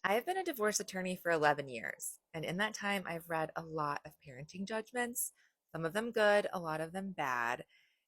I've been a divorce attorney for 11 years, and in that time, I've read a lot of parenting judgments, some of them good, a lot of them bad.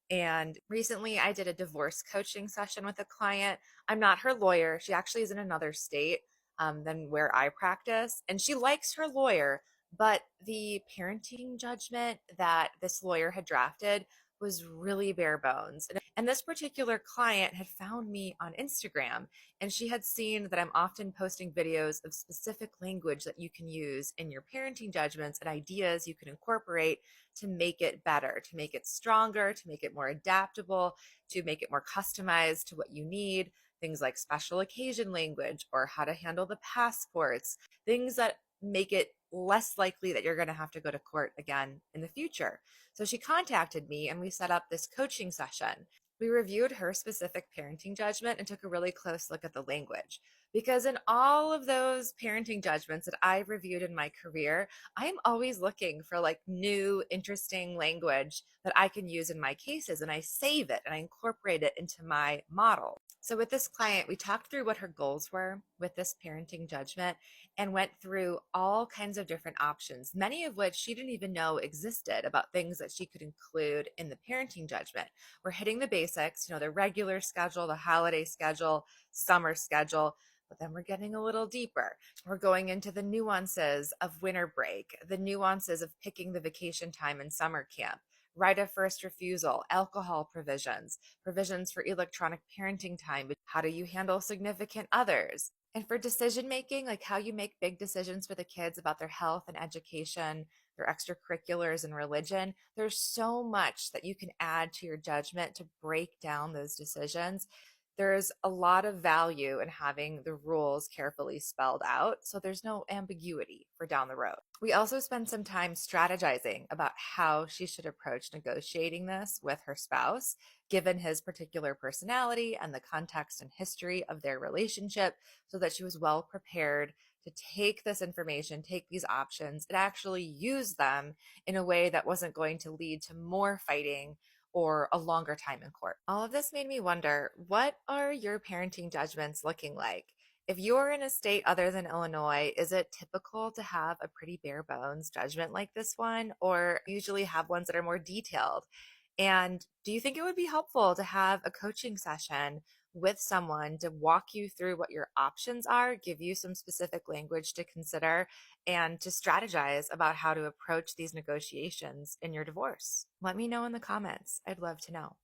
And recently, I did a divorce coaching session with a client. I'm not her lawyer. She actually is in another state than where I practice, and she likes her lawyer, but the parenting judgment that this lawyer had drafted was really bare bones. And this particular client had found me on Instagram, and she had seen that I'm often posting videos of specific language that you can use in your parenting judgments and ideas you can incorporate to make it better, to make it stronger, to make it more adaptable, to make it more customized to what you need. Things like special occasion language or how to handle the passports, things that make it less likely that you're going to have to go to court again in the future. So she contacted me and we set up this coaching session. We reviewed her specific parenting judgment and took a really close look at the language. Because in all of those parenting judgments that I've reviewed in my career, I'm always looking for like new, interesting language that I can use in my cases, and I save it and I incorporate it into my model. So, with this client, we talked through what her goals were with this parenting judgment and went through all kinds of different options, many of which she didn't even know existed about things that she could include in the parenting judgment. We're hitting the basics, the regular schedule, the holiday schedule, summer schedule, but then we're getting a little deeper. We're going into the nuances of winter break, the nuances of picking the vacation time in summer camp, right of first refusal, alcohol provisions, provisions for electronic parenting time, but how do you handle significant others? And for decision making, like how you make big decisions for the kids about their health and education, their extracurriculars and religion, there's so much that you can add to your judgment to break down those decisions. There's a lot of value in having the rules carefully spelled out so there's no ambiguity for down the road. We also spend some time strategizing about how she should approach negotiating this with her spouse, given his particular personality and the context and history of their relationship, so that she was well prepared to take this information, take these options, and actually use them in a way that wasn't going to lead to more fighting or a longer time in court. All of this made me wonder, what are your parenting judgments looking like? If you're in a state other than Illinois, is it typical to have a pretty bare bones judgment like this one, or usually have ones that are more detailed? And do you think it would be helpful to have a coaching session with someone to walk you through what your options are, give you some specific language to consider, and to strategize about how to approach these negotiations in your divorce? Let me know in the comments. I'd love to know.